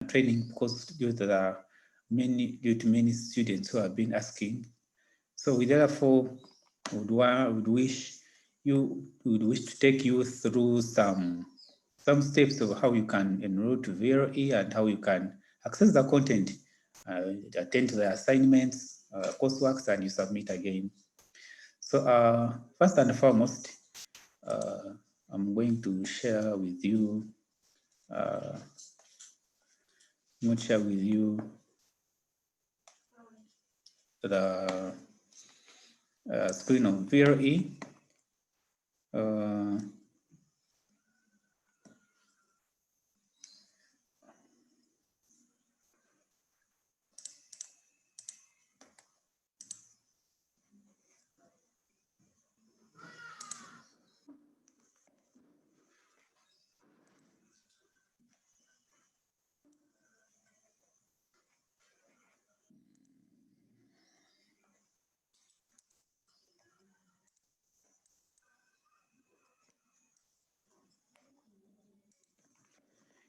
training because due to many students who have been asking. So we therefore would wish to take you through some steps of how you can enroll to VLE and how you can access the content, attend to the assignments, courseworks, and you submit again. So first and foremost, I'm going to share with you. I'm going to share with you the screen of VLE.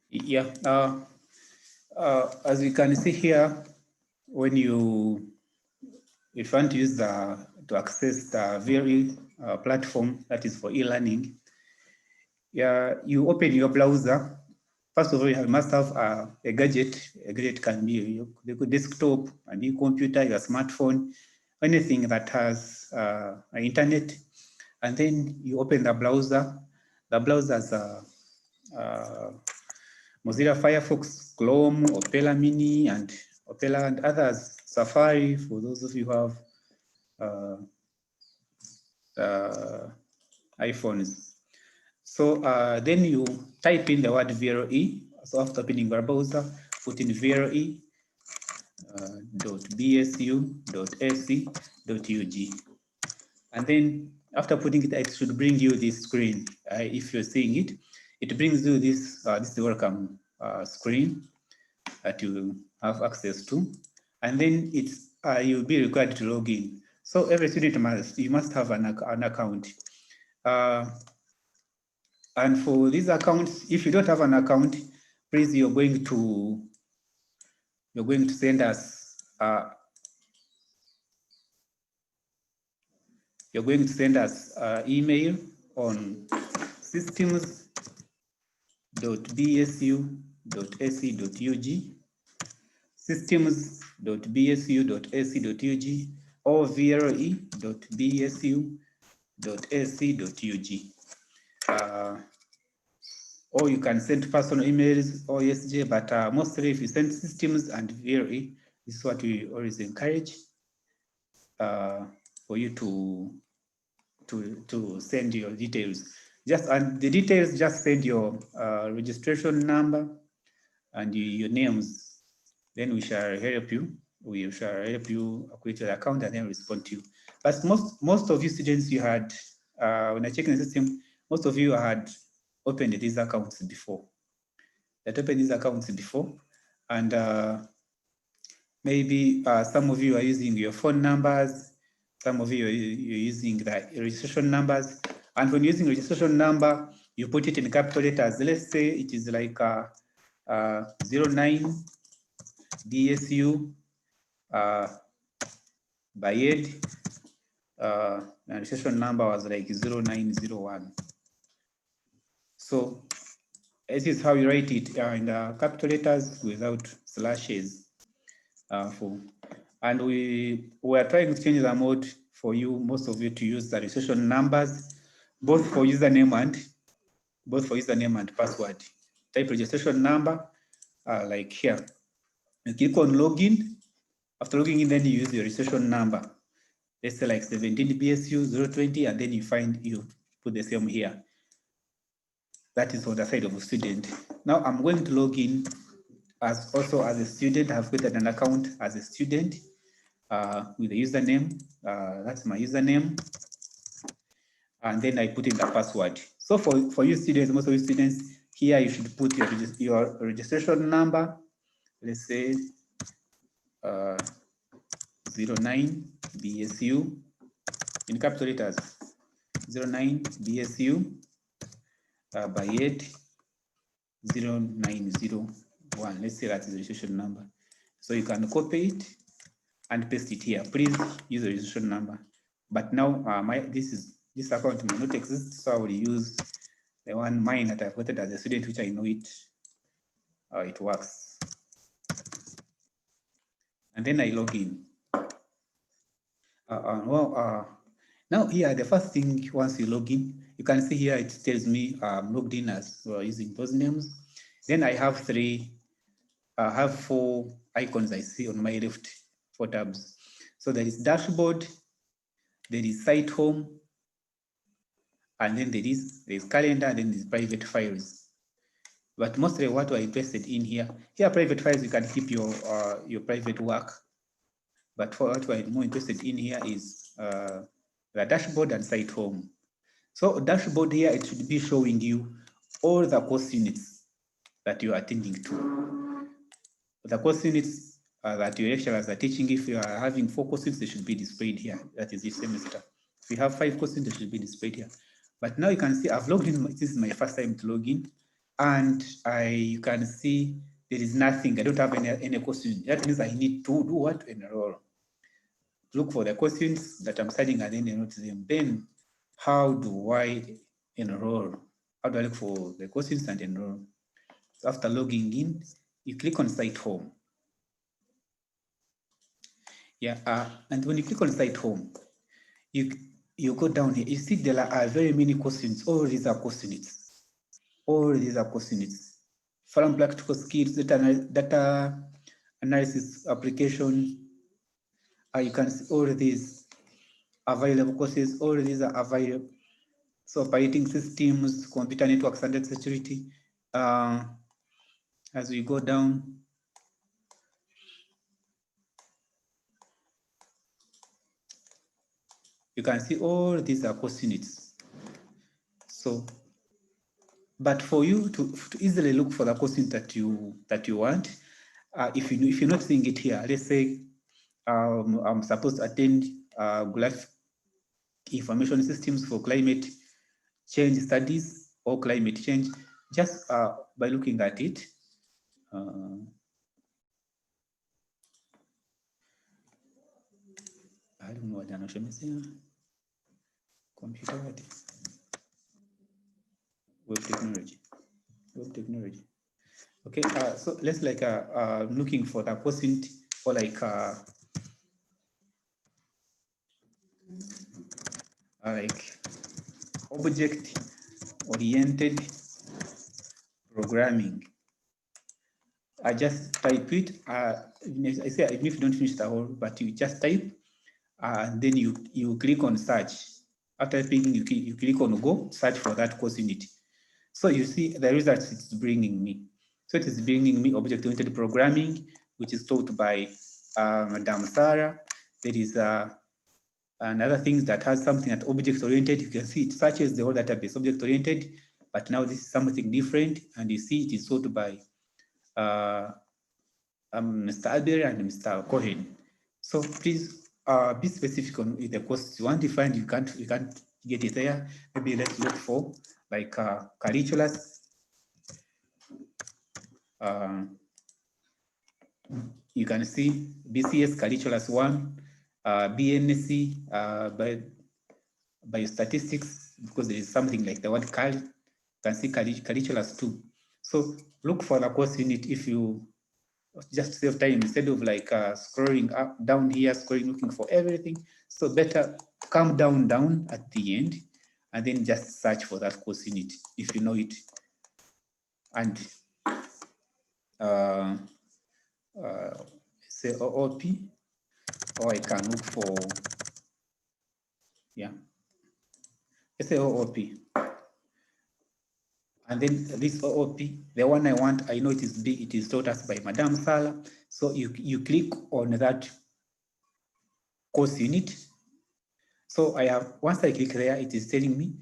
Yeah, as you can see here, when if you want to use to access the VLE platform that is for e-learning, yeah, you open your browser. First of all, you must have a gadget. A gadget can be your desktop, a new computer, your smartphone, anything that has internet. And then you open the browser. The browser has Mozilla Firefox, Chrome, Opera Mini, and Opera and others, Safari, for those of you who have iPhones. So then you type in the word VLE. So after opening your browser, put in VLE .bsu.ac.ug. And then after putting it, it should bring you this screen. If you're seeing it, it brings you this this is the welcome screen that you have access to, and then it's you'll be required to log in. So every student must have an account, and for these accounts, if you don't have an account, please you're going to send us email on systems.bsu.ac.ug, systems.bsu.ac.ug, or vle.bsu.ac.ug. Or you can send personal emails or SJ, but mostly if you send systems and VLE, this is what we always encourage for you to send your details. And the details, just send your registration number and your names. Then we shall help you. We shall help you create your account and then respond to you. But most of you students, you had when I check in the system, most of you had opened these accounts before. And maybe some of you are using your phone numbers, some of you are using the registration numbers, and when using registration number, you put it in capital letters. Let's say it is like 09 DSU by ed. The registration number was like 0901. So this is how you write it in the capital letters without slashes. And we are trying to change the mode for you, most of you, to use the registration numbers, both for username and password. Type registration number like here. You click on login. After logging in, then you use your registration number. Let's say like 17 BSU 020, and then you put the same here. That is on the side of a student. Now I'm going to log in as a student. I've created an account as a student with the username. That's my username. And then I put in the password. So for you students, most of you students, here you should put your registration number. Let's say 09 BSU in capital letters. 09 BSU by 8 090 1. Let's say that is the registration number. So you can copy it and paste it here. Please use the registration number. But now this account may not exist, so I will use the one mine that I've gotten as a student, which I know it works. And then I log in. Now here, the first thing, once you log in, you can see here it tells me I'm logged in as using those names. Then I have four icons I see on my left, 4 tabs. So there is dashboard, there is site home, and then there is calendar, and then there's private files. But mostly what I pasted in here private files, you can keep your private work. But for what I'm more interested in here is the dashboard and site home. So dashboard here, it should be showing you all the course units that you are attending to. The course units that your lecturers are teaching, if you are having 4 course units, they should be displayed here. That is this semester. If you have 5 course units, they should be displayed here. But now you can see I've logged in. This is my first time to log in, and you can see there is nothing. I don't have any course unit. That means I need to do what? Enroll. Look for the questions that I'm studying and then enroll to them. Then how do I enroll? How do I look for the questions and enroll? So after logging in, you click on site home. And when you click on site home, you go down here. You see there are very many questions. All these are questions. All these are questions. From practical skills, data analysis application. You can see all these available courses. All these are available. So operating systems, computer networks, and security. As we go down, you can see all these are course units. So, but for you to easily look for the course unit that you want, if you're not seeing it here, let's say I'm supposed to attend graphic information systems for climate change studies or climate change, just by looking at it. I don't know what I'm saying. Computer web technology. Okay, so let's like looking for the course unit for like object-oriented programming. I just type it. I say even if you don't finish the whole, but you just type, and then you click on search. After typing, you click on go, search for that course unit. So you see the results it's bringing me. So it is bringing me object-oriented programming, which is taught by Madam Sarah. There is another thing that has something at object-oriented. You can see it searches the whole database object-oriented, but now this is something different, and you see it is taught by Mr. Albert and Mr. Cohen. So please be specific on the courses you want to find. You can't get it there. Maybe let's look for like curriculars. You can see BCS curriculars 1, BNC biostatistics, because there is something like the word cal. You can see curriculars 2. So look for the course unit if you just save time instead of like scrolling up down here, looking for everything. So better come down at the end and then just search for that course unit if you know it. And say OOP, or I can look for, let's say OOP. And then this OOP, the one I want, I know it is taught us by Madam Sala. So you click on that course unit. So once I click there, it is telling me,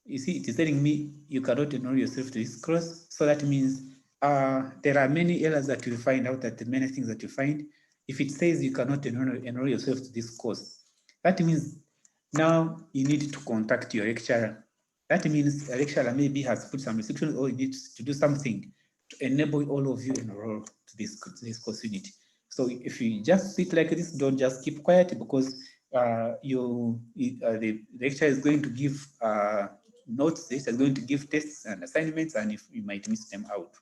you see, it is telling me you cannot enroll yourself to this course. So that means there are many errors that you'll find out, that the many things that you find. If it says you cannot enroll yourself to this course, that means now you need to contact your lecturer. That means a lecturer maybe has put some restrictions or you need to do something to enable all of you enroll to this course unit. So if you just sit like this, don't just keep quiet, because the lecturer is going to give notes, is going to give tests and assignments, and if you might miss them out.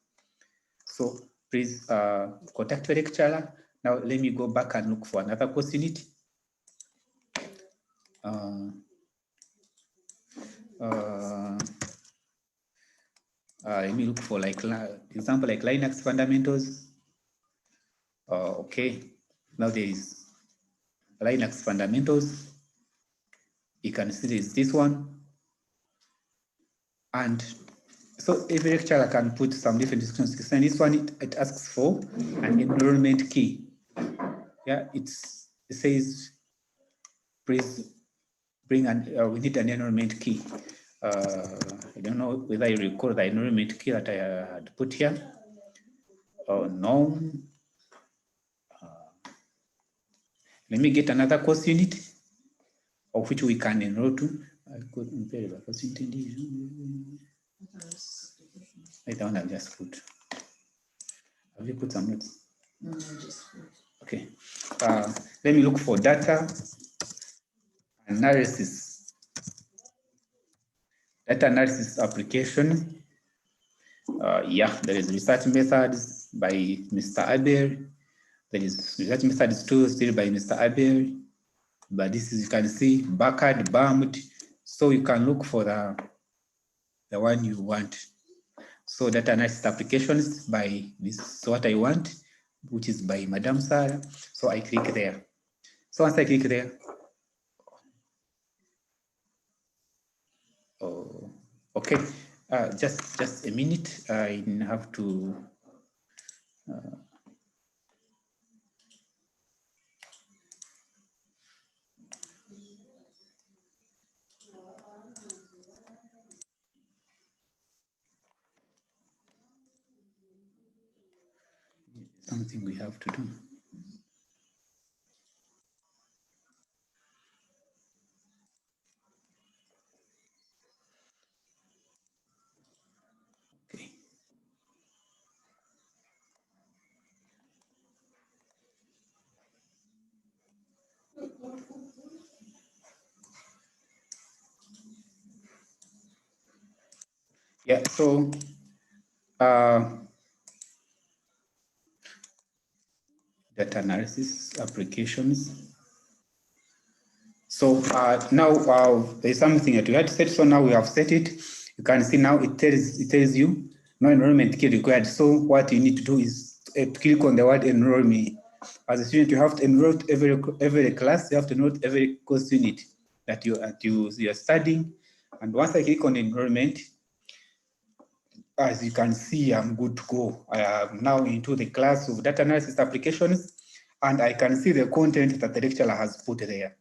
So please contact your lecturer. Now let me go back and look for another course unit. Let me look for, like, example like Linux fundamentals. Okay, now there is Linux fundamentals. You can see there's this one, and so every lecturer can put some different descriptions. And this one, it asks for an enrollment key. Yeah, it says, please bring we need an enrollment key. I don't know whether I recall the enrollment key that I had put here. Oh no. Let me get another course unit of which we can enroll to. I could compare the course unit. I don't have just put. Have you put some notes? No, just put. Okay. Let me look for data analysis. Data analysis application. Yeah, there is research methods by Mr. Abel. There is research methods too, still by Mr. Abel. But this is, you can see, Backed, BAMD. So you can look for the one you want. So data analysis applications by this is what I want, which is by Madam Sarah. So I click there. So once I click there, oh, okay. Just a minute. I have to. Something we have to do. Okay. Yeah, so data analysis applications. So now there's something that we had set. So now we have set it. You can see now it tells you no enrollment key required. So what you need to do is to click on the word enroll me. As a student, you have to enroll every class. You have to enroll every course unit that you are studying. And once I click on enrollment, as you can see, I'm good to go. I am now into the class of data analysis applications, and I can see the content that the lecturer has put there.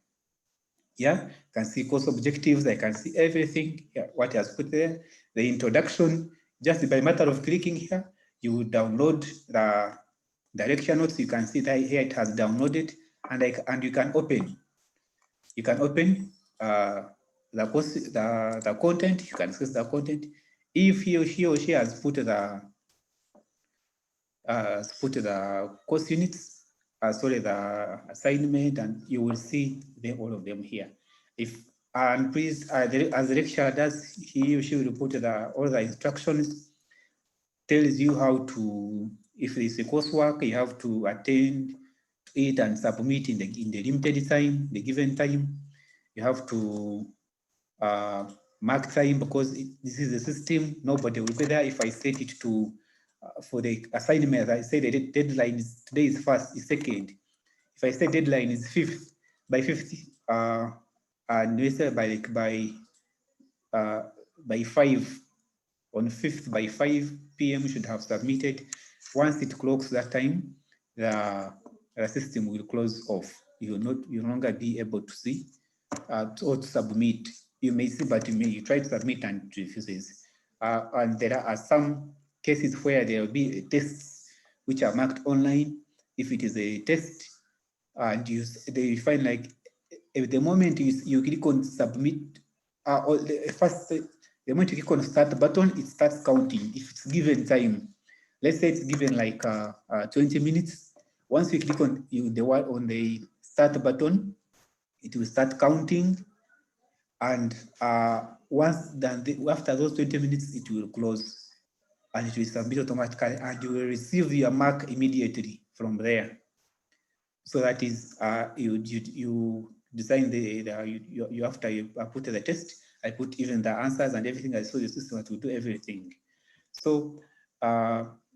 Yeah, you can see course objectives. I can see everything, what he has put there. The introduction, just by matter of clicking here, you download the lecture notes. You can see that here it has downloaded, and you can open. You can open the course, the content. You can access the content. If he or she has put the course units, sorry, the assignment, and you will see all of them here. And please, as the lecturer does, he or she will put all the instructions, tells you how to, if it's a coursework, you have to attend it and submit in the limited time, the given time. You have to mark time, because this is a system. Nobody will be there. If I set it to for the assignment, I say the deadline is today is 1st, is 2nd. If I say deadline is 5th, by 5th, and we say by 5, on 5th by 5 p.m. you should have submitted. Once it clocks that time, the system will close off. You will no longer be able to see or to submit. You may see, but you try to submit and it refuses. And there are some cases where there will be tests which are marked online. If it is a test, and they find, like, at the moment you click on submit, or the moment you click on start button, it starts counting. If it's given time, Let's say it's given like 20 minutes. Once you click on the start button, it will start counting, and once done, after those 20 minutes, it will close, and it will submit automatically, and you will receive your mark immediately from there. So that is you design you after you put the test, I put even the answers and everything. I saw the system to do everything. So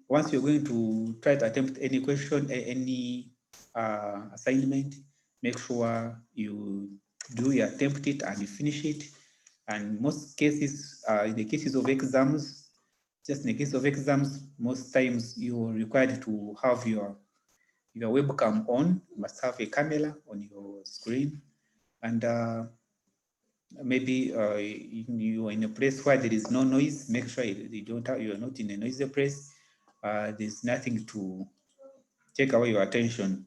once you're going to try to attempt any question, any assignment, make sure you attempt it and you finish it. And most cases, in the cases of exams, just in the case of exams, most times you're required to have your webcam on. You must have a camera on your screen, and maybe you are in a place where there is no noise. Make sure you are not in a noisy place. There's nothing to take away your attention,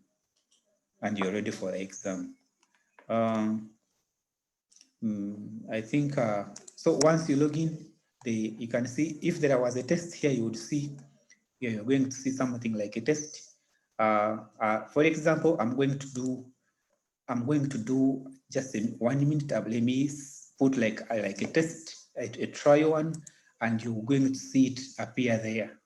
and you're ready for the exam. I think so. Once you log in, you can see if there was a test here. You would see you're going to see something like a test. For example, I'm going to do just 1 minute. Let me put like a test, a trial one, and you're going to see it appear there.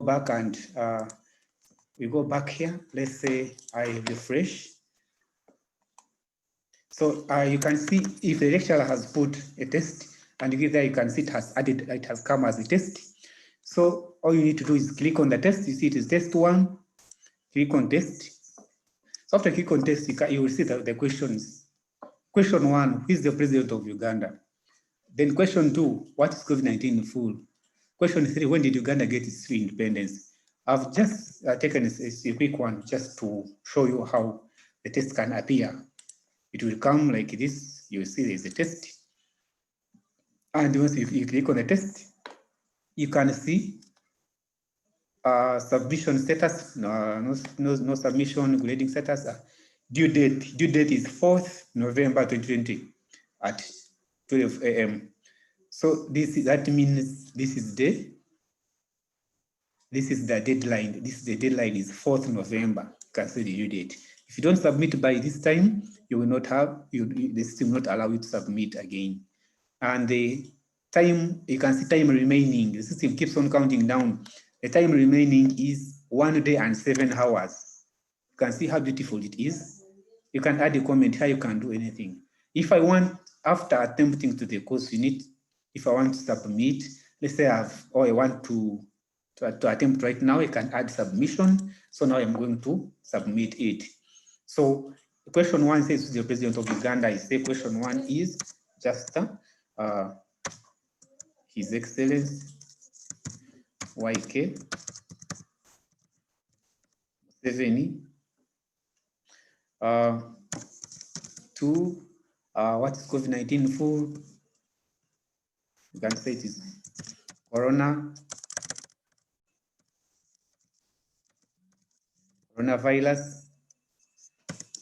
Back and we go back here. Let's say I refresh. So you can see if the lecturer has put a test, and there you can see it has added, it has come as a test. So all you need to do is click on the test. You see it is test 1. Click on test. So after click on test, you will see the questions. Question 1, who is the president of Uganda? Then question 2, what is COVID-19 in full? Question 3, when did Uganda get its free independence? I've just taken a quick one just to show you how the test can appear. It will come like this. You will see there's a test. And once you click on the test, you can see submission status, no submission, grading status. Due date is 4th November 2020 at 12 a.m. So that means this is the deadline. The deadline is 4th November. You can see the due date. If you don't submit by this time, you will not have, the system will not allow you to submit again. And the time, you can see time remaining. The system keeps on counting down. The time remaining is 1 day and 7 hours. You can see how beautiful it is. You can add a comment here, you can do anything. If I want, after attempting to the course unit, if I want to submit, let's say I want to attempt right now, I can add submission. So now I'm going to submit it. So question 1 says the president of Uganda. I say question 1 is just His Excellency YK Museveni. 2, what is COVID-19 full? You can say it is coronavirus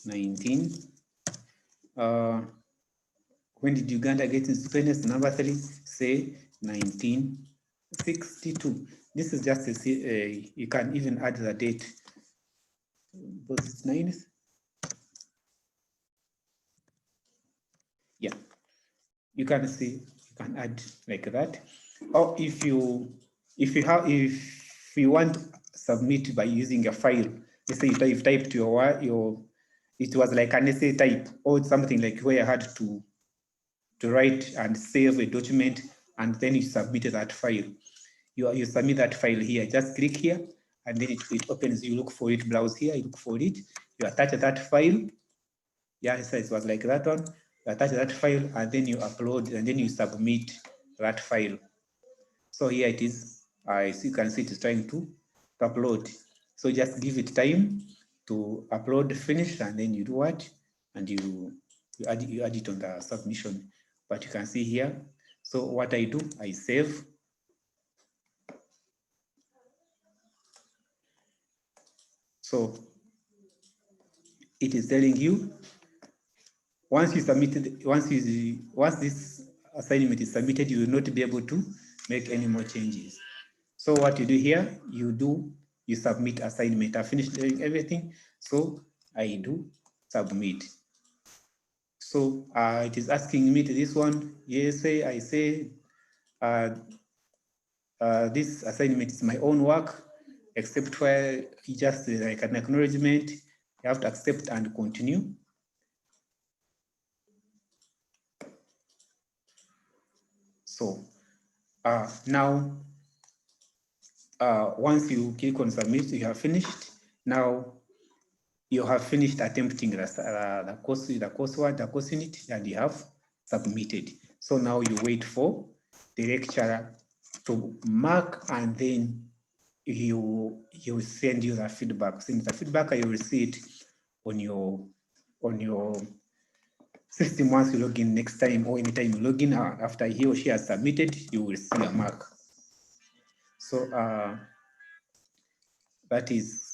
19. When did Uganda get independence? Number 3, say 1962. This is just a you can even add the date. Was it 9th? Yeah, you can see, you can add like that. Or if you want to submit by using a file, let's say you've typed your it was like an essay type or something like where I had to write and save a document, and then you submit that file. You submit that file here. Just click here, and then it opens. You look for it, browse here, you look for it, you attach that file. Yeah, so it was like that one. You attach that file, and then you upload, and then you submit that file. So here it is. You can see it is trying to upload. So just give it time to upload, finish, and then you do what? And you add it on the submission. But you can see here. So what I do, I save. So it is telling you once you submitted, once this assignment is submitted, you will not be able to make any more changes. So what you do here, you submit assignment. I finished doing everything, so I do submit. So it is asking me to this one. Yes, I say this assignment is my own work, except where you just like an acknowledgement. You have to accept and continue. So now, once you click on submit, you have finished. Now you have finished attempting the coursework, the course unit, and you have submitted. So now you wait for the lecturer to mark, and then he will send you the feedback. Send the feedback, you will see it on your system once you log in next time, or anytime you log in after he or she has submitted, you will see a mark. So that is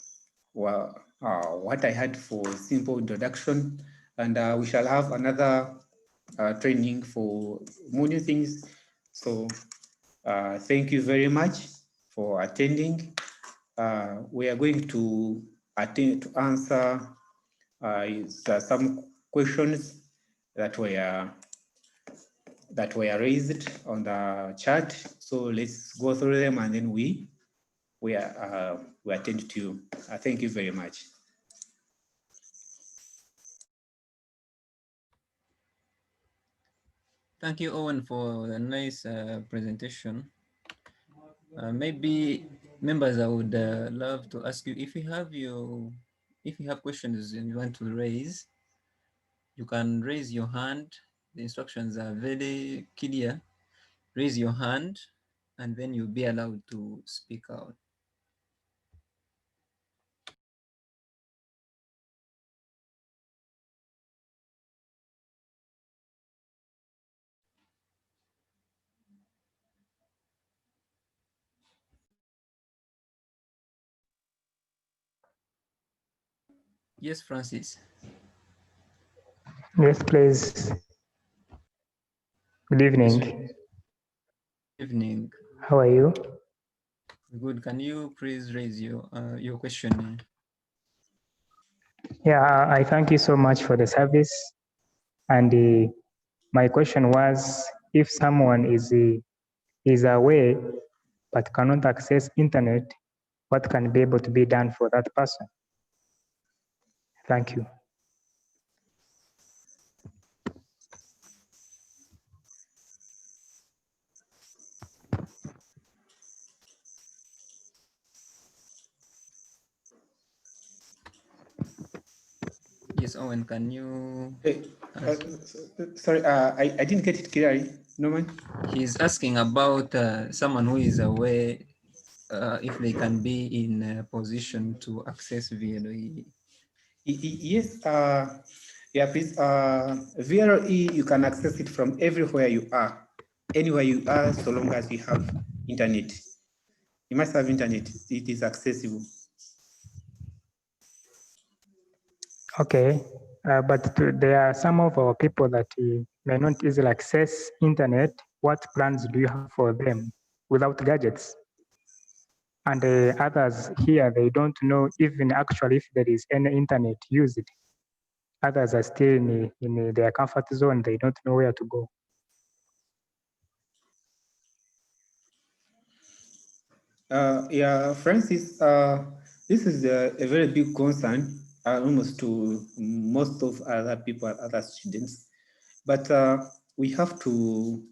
what I had for simple introduction, and we shall have another training for more new things. So thank you very much for attending. We are going to answer some questions that were raised on the chat. So let's go through them, and then we attend to you. Thank you very much. Thank you, Owen, for the nice presentation. Maybe members, I would love to ask you if you have questions and you want to raise, you can raise your hand. The instructions are very clear. Raise your hand, and then you'll be allowed to speak out. Yes, Francis. Yes, please. Good evening. Evening. How are you? Good. Can you please raise your question? Yeah, I thank you so much for the service. And my question was, if someone is away but cannot access internet, what can be able to be done for that person? Thank you. Yes, Owen, can you? Sorry, I didn't get it clearly. No man. He's asking about someone who is away, if they can be in a position to access VLE. Yes, yeah, please. VLE, you can access it from everywhere you are. anywhere you are, so long as you have internet. You must have internet, it is accessible. Okay, but there are some of our people that may not easily access internet. What plans do you have for them without gadgets? And others here, they don't know even actually if there is any internet used. Others are still in their comfort zone. They don't know where to go. Yeah, Francis, this is a very big concern almost to most of other people, other students. But we have to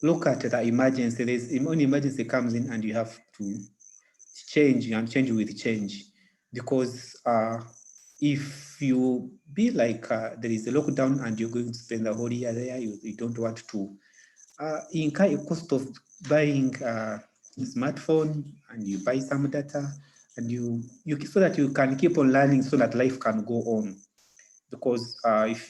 look at the emergency. When emergency comes in and you have to change and change with change. Because if you be like there is a lockdown and you're going to spend the whole year there, you don't want to incur a cost of buying a smartphone and you buy some data and you so that you can keep on learning so that life can go on. Because if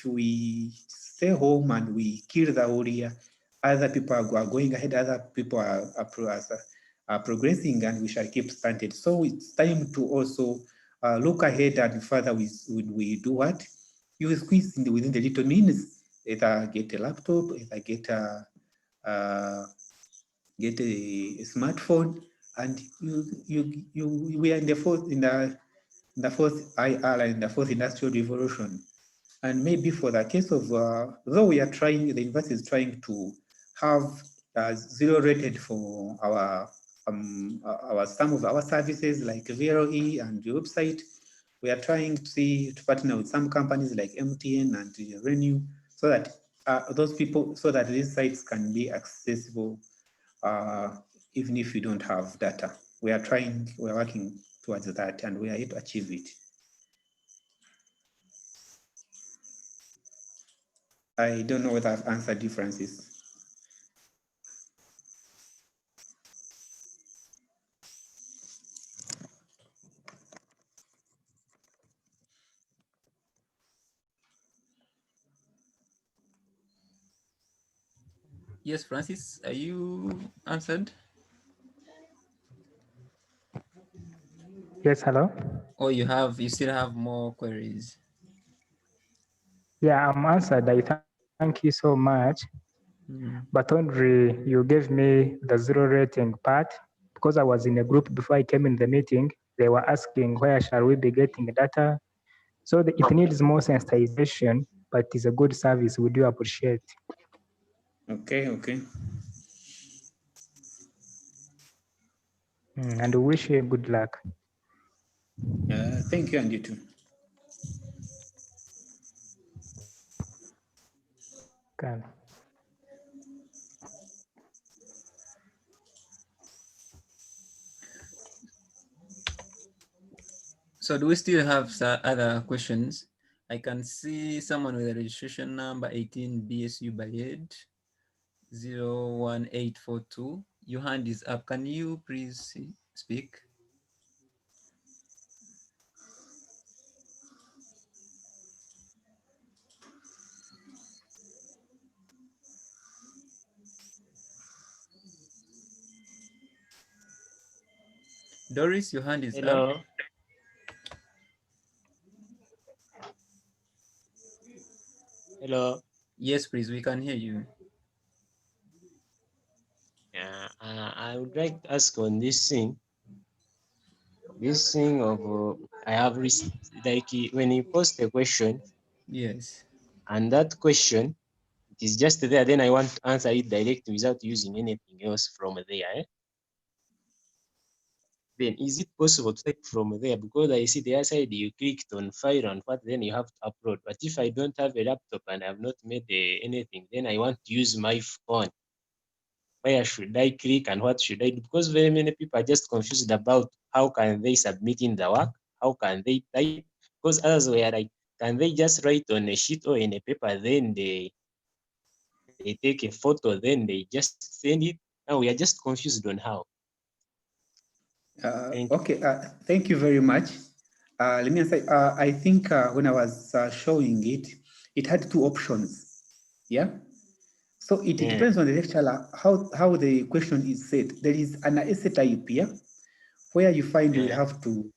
we stay home and we kill the whole year, other people are going ahead, other people are progressing, and we shall keep stunted. So it's time to also look ahead and further we do what? You squeeze within the little means, either get a laptop, either get a smartphone, and we are in the fourth IR, in the fourth industrial revolution. And maybe for the case of, though we are trying, the university is trying to have zero rated for some of our services like VLE and the website. We are trying to partner with some companies like MTN and Renew so that so that these sites can be accessible even if you don't have data. We are working towards that, and we are yet to achieve it. I don't know whether I've answered differences. Yes, Francis, are you answered? Yes, hello? Or you still have more queries? Yeah, I'm answered. I thank you so much. But Andre, you gave me the zero rating part because I was in a group before I came in the meeting. They were asking where shall we be getting data. So it needs more sensitization, but it's a good service. We do appreciate. Okay. And we wish you good luck. Thank you, and you too. Okay. So do we still have other questions? I can see someone with a registration number 18 BSU Bayed 01842. Your hand is up. Can you please speak? Doris, your hand is Hello. up. Hello. Yes, please, we can hear you. Yeah, I would like to ask on this thing. This thing of I have like when you post a question. Yes. And that question, it is just there. Then I want to answer it directly without using anything else from there. Then is it possible to take from there? Because I see the other side you clicked on file and what, then you have to upload. But if I don't have a laptop and I have not made anything, then I want to use my phone. Where should I click and what should I do? Because very many people are just confused about how can they submit in the work, how can they type, because others were like, can they just write on a sheet or in a paper, then they take a photo, then they just send it. Now we are just confused on how. Okay, thank you very much. Let me say, I think when I was showing it, it had two options. Yeah. So it depends on the lecturer how the question is set. There is an essay type here where you find you have to,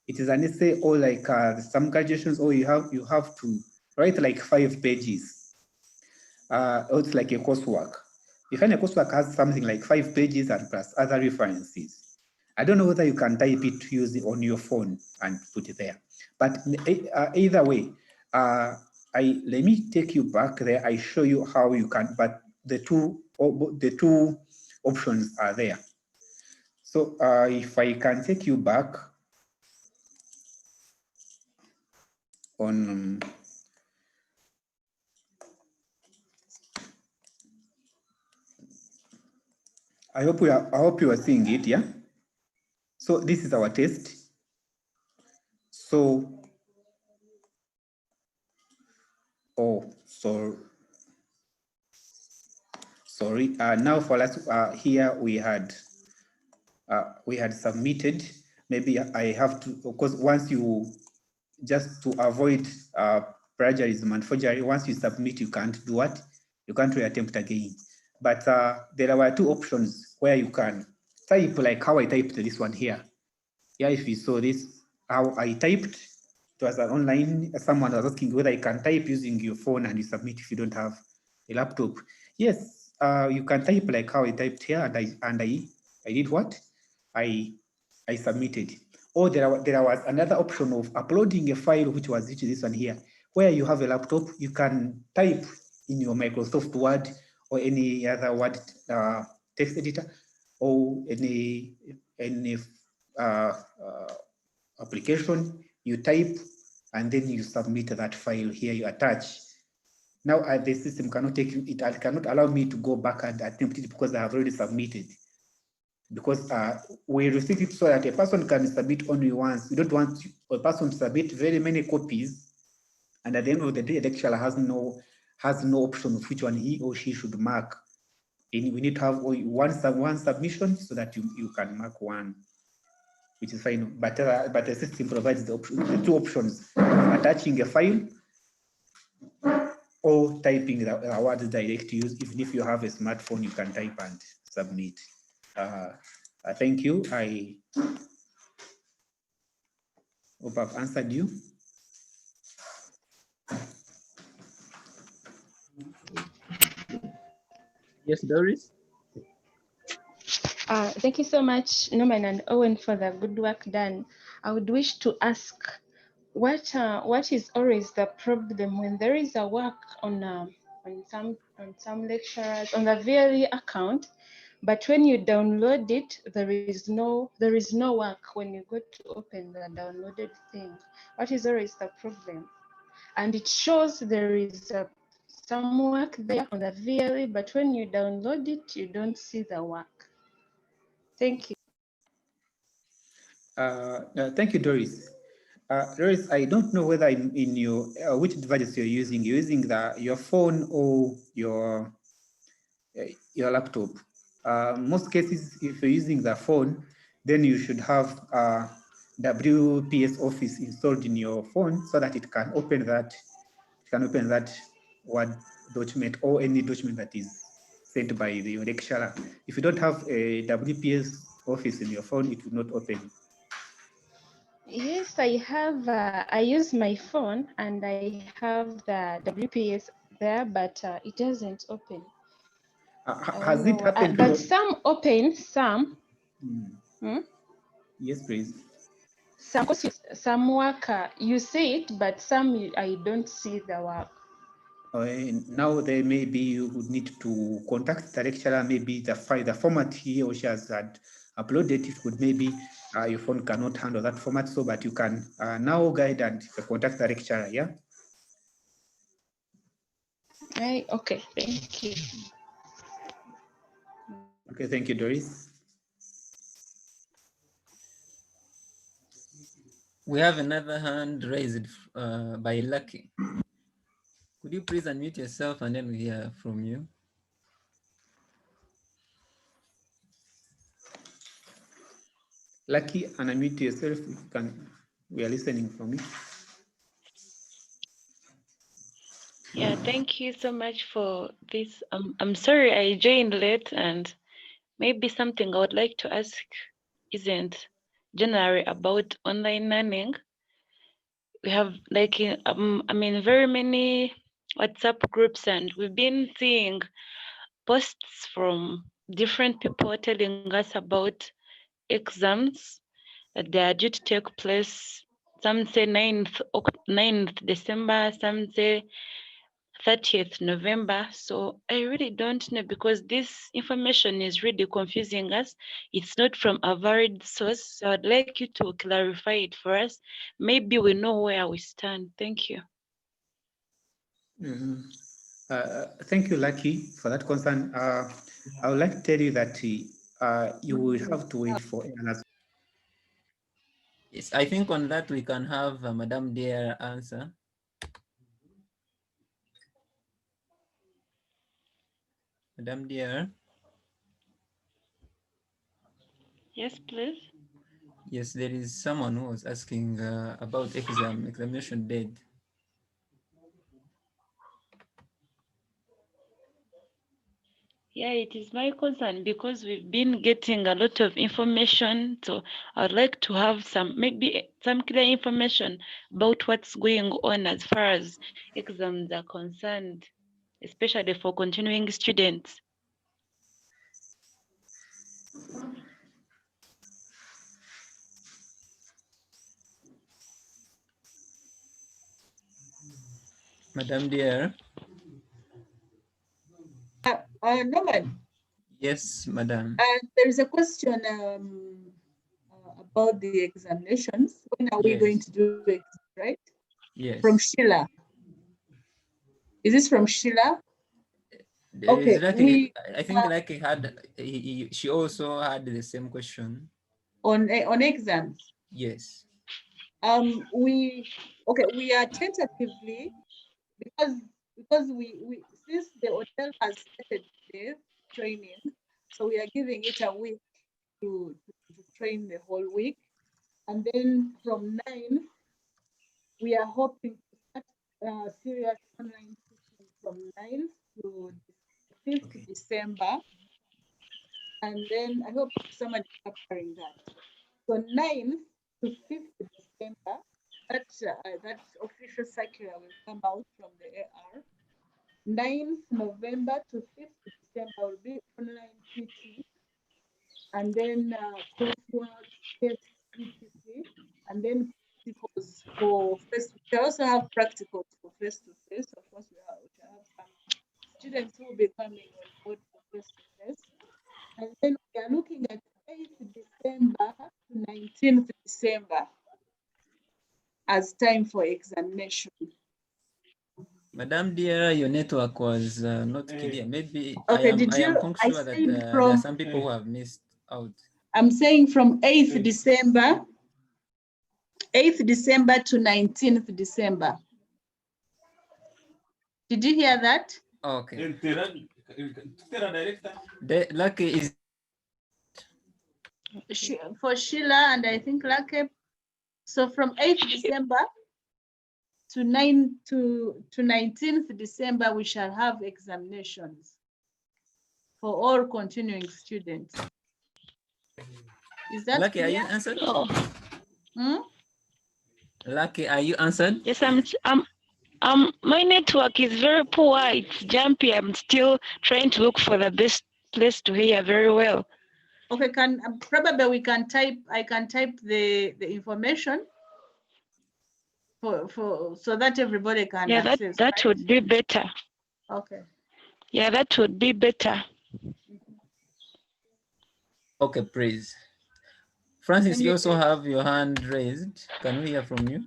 it is an essay or like some graduations, or you have to write like 5 pages. Or it's like a coursework. You find a coursework has something like 5 pages and plus other references. I don't know whether you can type it using on your phone and put it there. But either way, let me take you back there. I show you how you can, but the two options are there. So if I can take you back on I hope you are seeing it, yeah? So this is our test. So sorry. Now for us here we had submitted. Maybe I have to, of course, once you, just to avoid plagiarism and forgery, once you submit, you can't do what? You can't reattempt again. But there were 2 options where you can type like how I typed this one here. Yeah, if you saw this, how I typed, it was an online, someone was asking whether you can type using your phone and you submit if you don't have a laptop. Yes, you can type like how I typed here, and I did what? I submitted. Or there was another option of uploading a file, which was this one here, where you have a laptop, you can type in your Microsoft Word or any other Word text editor, or any application, you type, and then you submit that file here, you attach. Now the system cannot take you, it cannot allow me to go back and attempt it because I have already submitted. Because we receive it so that a person can submit only once. We don't want a person to submit very many copies, and at the end of the day, the lecturer has no option of which one he or she should mark. And we need to have one submission so that you can mark one, which is fine. But the system provides the 2 options: attaching a file or typing the words direct to use. Even if you have a smartphone, you can type and submit. Thank you. I hope I've answered you. Yes, Doris? Thank you so much, Norman and Owen, for the good work done. I would wish to ask, what is always the problem when there is a work on some lecturers on the VLE account, but when you download it, there is no work when you go to open the downloaded thing. What is always the problem? And it shows there is some work there on the VLE, but when you download it, you don't see the work. Thank you. Thank you, Doris. Doris, I don't know whether in your which device you're using. You're using your phone or your laptop. Most cases, if you're using the phone, then you should have WPS Office installed in your phone so that it can open that Word document or any document that is sent by the lecturer. If you don't have a WPS Office in your phone, it will not open. Yes, I have. I use my phone and I have the WPS there, but it doesn't open. Has it happened? But some open, some. Yes, please. Some work, you see it, but some I don't see the work. Now there may be you would need to contact the lecturer. Maybe the format he or she has had uploaded, it could maybe your phone cannot handle that format, so but you can now guide and contact the lecturer. Yeah. Okay, thank you. Okay, thank you, Doris. We have another hand raised by Lucky. Could you please unmute yourself and then we hear from you? Lucky, unmute yourself. If you can, we are listening from you. Yeah, thank you so much for this. I'm sorry I joined late, and maybe something I would like to ask isn't generally about online learning. We have like I'm in very many WhatsApp groups, and we've been seeing posts from different people telling us about exams that they are due to take place. Some say 9th December, some say 30th November. So I really don't know, because this information is really confusing us. It's not from a valid source. So I'd like you to clarify it for us. Maybe we know where we stand. Thank you. Thank you, Lucky, for that concern. I would like to tell you that you will have to wait for another. Yes, I think on that we can have Madame Dear answer. Madame Dear. Yes, please. Yes, there is someone who was asking about examination date. Yeah, it is my concern because we've been getting a lot of information. So I'd like to have maybe some clear information about what's going on as far as exams are concerned, especially for continuing students. Madame Dear. Norman. Yes, Madam. There is a question about the examinations. When are we going to do it, right? Yes. From Sheila. Is this from Sheila? Okay, I think Lucky had, she also had the same question. On exams? Yes. We are tentatively, because we since the ODeL has started the training, so we are giving it a week to train the whole week. And then from 9th, we are hoping to start serious online teaching from 9th to 5th December. And then I hope someone is capturing that. So 9th to 5th December, that official circular will come out from the AR. 9th November to 5th December will be online teaching. And then coursework, tests, etc. And then practicals for face. We also have practicals for face-to-face. Of course, we have some students who will be coming on board for face-to-face. And then we are looking at 8th December to 19th December as time for examination. Madam Dear, your network was not clear. Maybe okay, I am sure that there are some people who have missed out. I'm saying from 8th December, 8th December to 19th December. Did you hear that? Okay. The Lucky is for Sheila and I think Lucky. So from 8th December to 19th December, we shall have examinations for all continuing students. Is that Lucky? clear? Are you answered? Oh. Lucky, are you answered? Yes, my network is very poor. It's jumpy. I'm still trying to look for the best place to hear very well. Okay, probably we can type. I can type the information for so that everybody can access. That right? Would be better. Okay. Yeah, that would be better. Okay, praise. Francis, you also have your hand raised. Can we hear from you?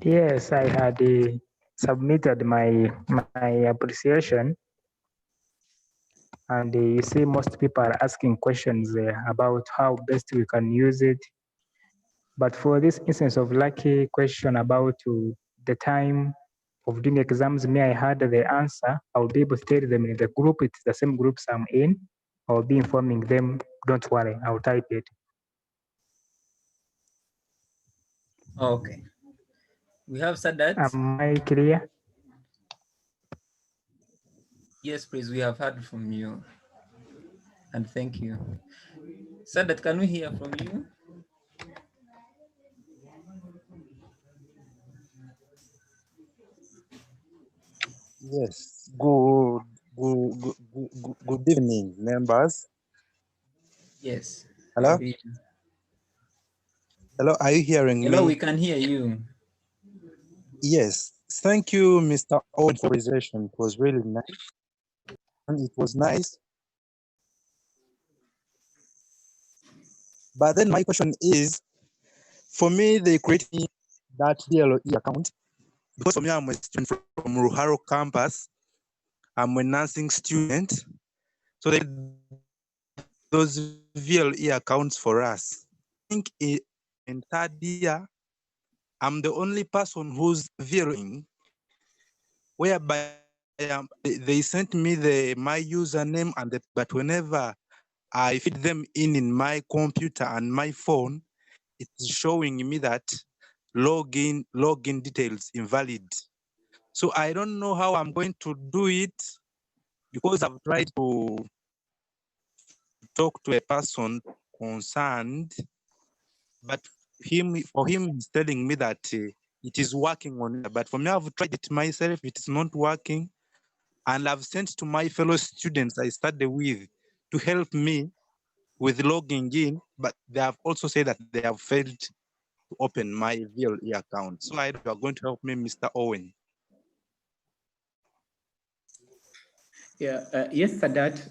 Yes, I had submitted my appreciation, and you see most people are asking questions about how best we can use it. But for this instance of Lucky question about the time of doing exams, may I had the answer, I'll be able to tell them in the group, it's the same groups I'm in, I'll be informing them, don't worry, I'll type it. Okay. We have Sadat. Am I clear? Yes, please. We have heard from you. And thank you. Sadat, can we hear from you? Yes. Good evening, members. Yes. Hello? We, Hello, are you hearing hello, we me? can hear you. Yes. Thank you, Mr. Owen, for the presentation. It was really nice. And it was nice. But then my question is, for me, they create me that VLE account. Because for me, I'm a student from Ruharo campus. I'm a nursing student. So they those VLE accounts for us. I think in third year, I'm the only person who's VLEing, whereby they sent me my username but whenever I feed them in my computer and my phone, it's showing me that login details invalid. So I don't know how I'm going to do it because I've tried to talk to a person concerned, but for him he's telling me that it is working on it. But for me, I've tried it myself, it is not working. And I've sent to my fellow students I study with to help me with logging in, but they have also said that they have failed to open my VLE account. So I know you are going to help me, Mr. Owen. Yeah, yes, Sadat.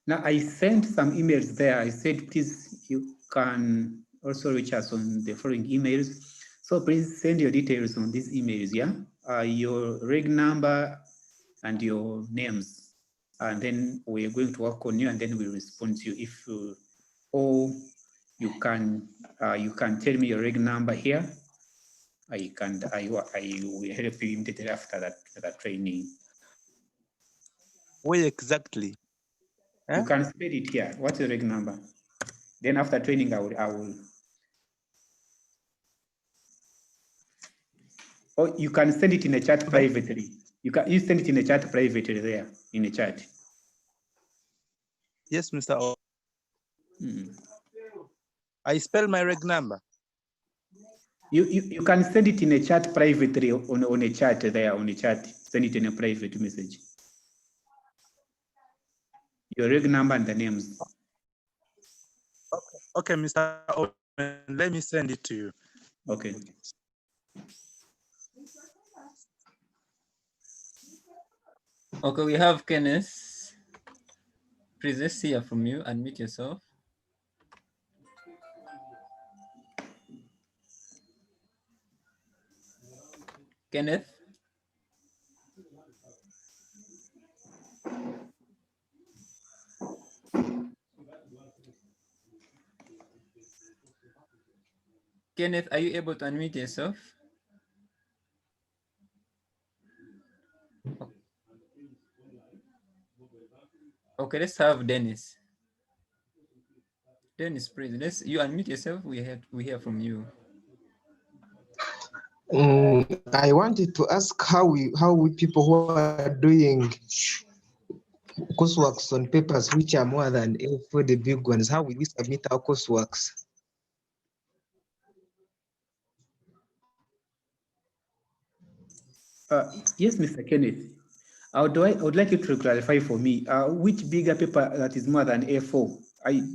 Now I sent some emails there. I said, please, you can also reach us on the following emails. So please send your details on these emails, yeah? Your reg number and your names. And then we're going to work on you and then we'll respond to you. If or you can tell me your reg number here. I will help you immediately after that training. Where exactly? You can spell it here. What's your reg number? Then after training, I will. Or you can send it in a chat privately. You send it in a chat privately there in a chat. Yes, Mr. Owen. I spell my reg number. You can send it in a chat privately on a chat there on a chat. Send it in a private message. Your reg number and the names. Okay, Mr. Owen, let me send it to you. Okay. Okay, we have Kenneth. Please, let's hear from you. Unmute yourself. Kenneth? Kenneth, are you able to unmute yourself? Okay, let's have Dennis. Dennis, please, you unmute yourself. We hear from you. I wanted to ask how we people who are doing courseworks on papers which are more than A4, the big ones, how will we submit our courseworks? Yes, Mr. Kenneth. I would like you to clarify for me which bigger paper that is more than A4.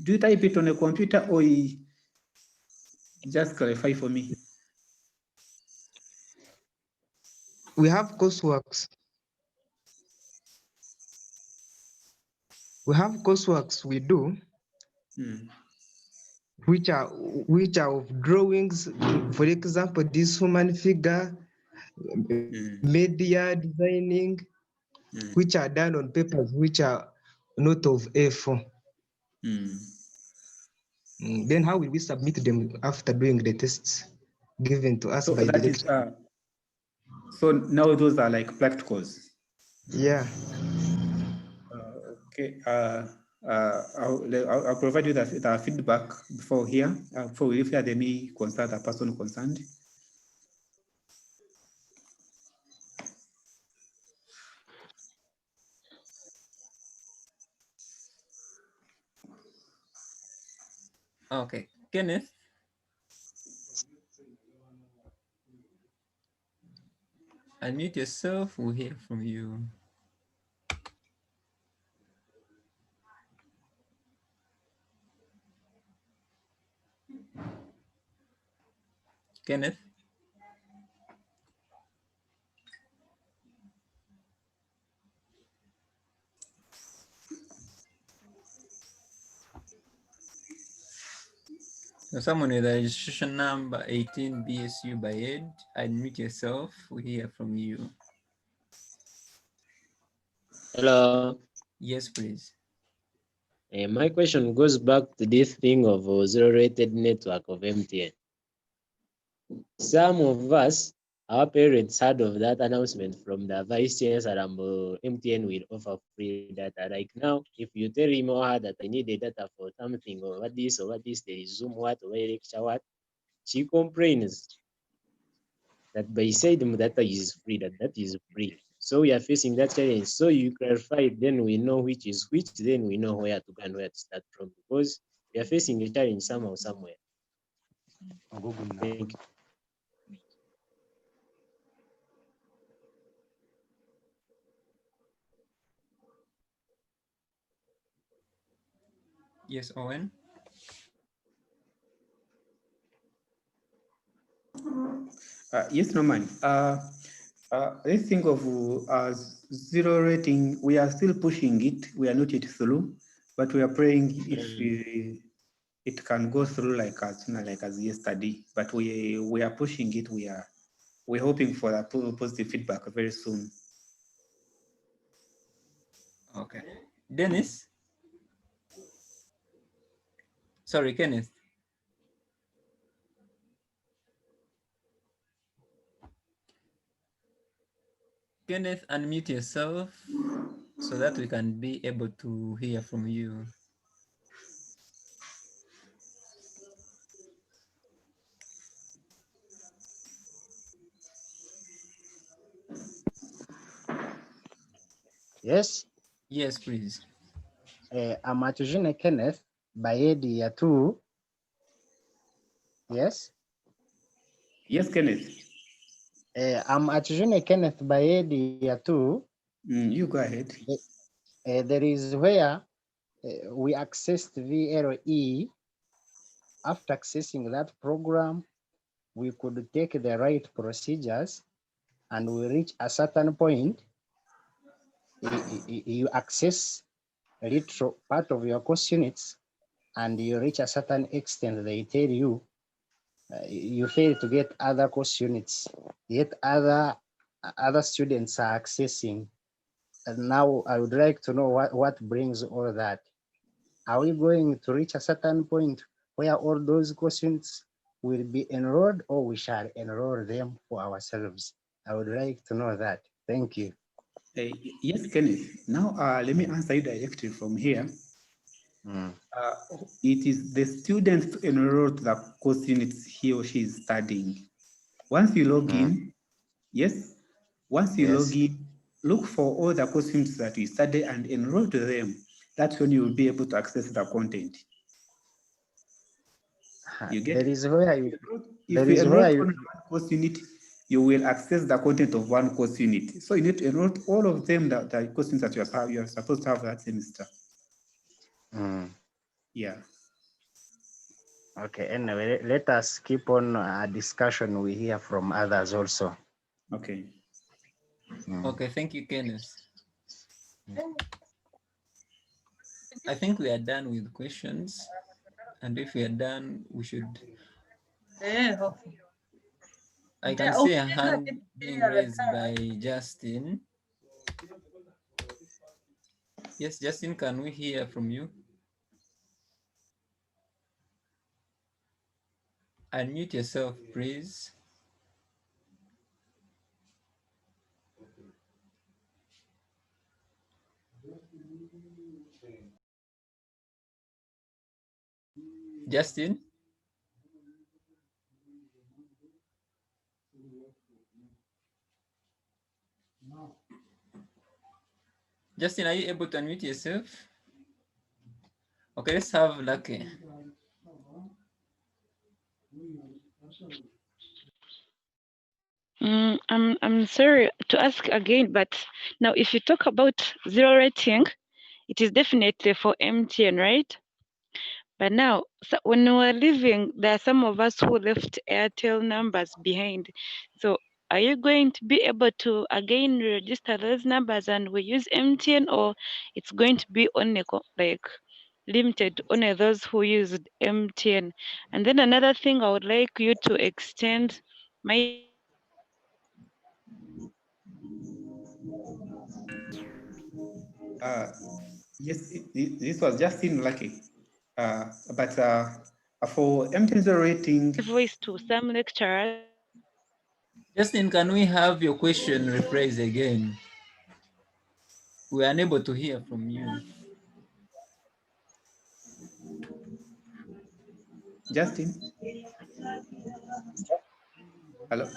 Do you type it on a computer or just clarify for me? We have courseworks. We have courseworks we do, which are of drawings. For example, this human figure, media designing, which are done on papers which are not of A4. Then how will we submit them after doing the tests given to us by the lecturer? So now those are like practicals. Yeah. Okay. I'll provide you the feedback before here, before we hear any concern, the person concerned. Okay, Kenneth. Unmute yourself, we'll hear from you. Kenneth? So someone with a registration number 18 BSU by Ed, unmute yourself, we'll hear from you. Hello. Yes, please. My question goes back to this thing of zero-rated network of MTN. Some of us, our parents heard of that announcement from the vice chancellor, MTN will offer free data. Like now, if you tell him or her that I need the data for something or what this, there is Zoom what, or lecture what, she complains that by saying the data is free, that is free. So we are facing that challenge. So you clarify, then we know which is which, then we know where to go and where to start from, because we are facing a challenge somehow, somewhere. Thank you. Yes, Owen? Yes, Norman. Let's think of zero rating. We are still pushing it. We are not yet through, but we are praying if it can go through like as yesterday. But we are pushing it. We're hoping for a positive feedback very soon. Okay. Dennis? Sorry, Kenneth. Kenneth, unmute yourself so that we can be able to hear from you. Yes, Yes, please. I'm Atujine Kenneth Bayedi ya 2. Yes, Yes, Kenneth. I'm Atujine Kenneth Bayedi ya 2. You go ahead. There is where we accessed VLE. After accessing that program, we could take the right procedures, and we reach a certain point. You access a little part of your course units, and you reach a certain extent, they tell you you fail to get other course units, yet other students are accessing. And now I would like to know what brings all that. Are we going to reach a certain point where all those course units will be enrolled, or we shall enroll them for ourselves? I would like to know that. Thank you. Yes, Kenneth. Now let me answer you directly from here. It is the student to enroll to the course units he or she is studying. Once you log in, yes, once you log in, look for all the course units that you study and enroll to them. That's when you will be able to access the content. You get There is where you, if you enroll on one course unit, you will access the content of one course unit. So you need to enroll all of them, the course units that you are supposed to have that semester. Yeah. Okay, anyway, let us keep on a discussion we hear from others also. Okay. Okay, thank you, Kenneth. I think we are done with questions. And if we are done, we should. I can see a hand being raised by Justin. Yes, Justin, can we hear from you? Unmute yourself, please. Justin? Justin, are you able to unmute yourself? Okay, let's have Lucky. I'm sorry to ask again, but now if you talk about zero rating, it is definitely for MTN, right? But now, so when we were leaving, there are some of us who left Airtel numbers behind. So are you going to be able to again register those numbers and we use MTN, or it's going to be only like limited to only those who used MTN? And then another thing I would like you to extend my Yes, this was just in lucky. But for MTN's rating, voice to some lecturers. Justin, can we have your question rephrased again? We are unable to hear from you. Justin, hello.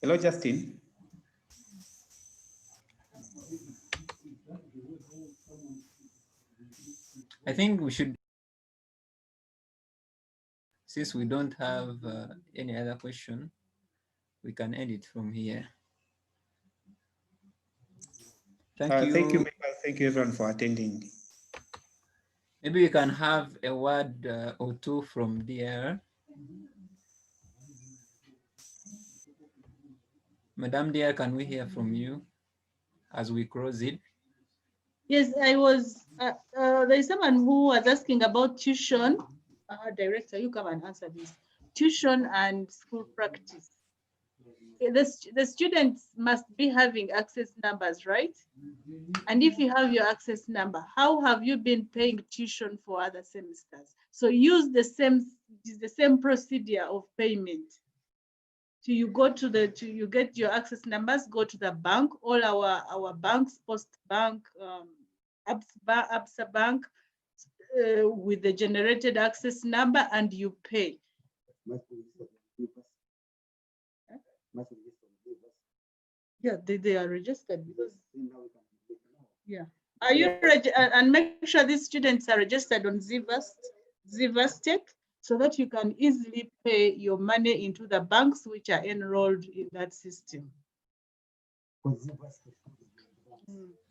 Hello, Justin. I think we should, since we don't have any other question, we can end it from here. Thank you. Thank you, Michael. Thank you, everyone, for attending. Maybe we can have a word or two from DR. Madam DR, can we hear from you as we close it? Yes, I was, there's someone who was asking about tuition. Director, you come and answer this. Tuition and school practice. The students must be having access numbers, right? And if you have your access number, how have you been paying tuition for other semesters? So use the same procedure of payment. So you go to you get your access numbers, go to the bank, all our banks, Post Bank, Absa Bank, with the generated access number, and you pay. Yeah, they are registered because, yeah. Are you and make sure these students are registered on Zivastek, so that you can easily pay your money into the banks which are enrolled in that system.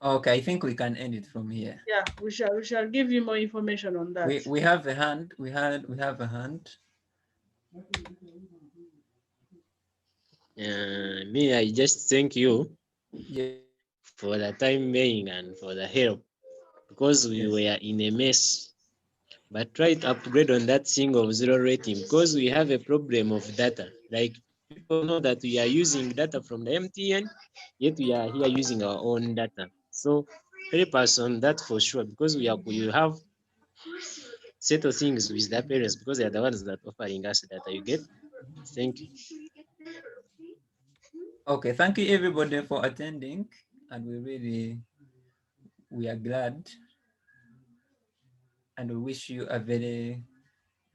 Okay, I think we can end it from here. Yeah, we shall give you more information on that. We have a hand. We have a hand. Me, I just thank you Yeah. for the time being and for the help, because we were in a mess. But try to upgrade on that thing of zero rating, because we have a problem of data. Like, people know that we are using data from the MTN, yet we are here using our own data. So help us on that for sure, because we have settle things with the parents, because they are the ones that offering us data. You get? Thank you. Okay, thank you everybody for attending, and we are glad, and we wish you a very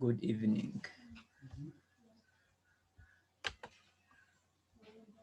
good evening.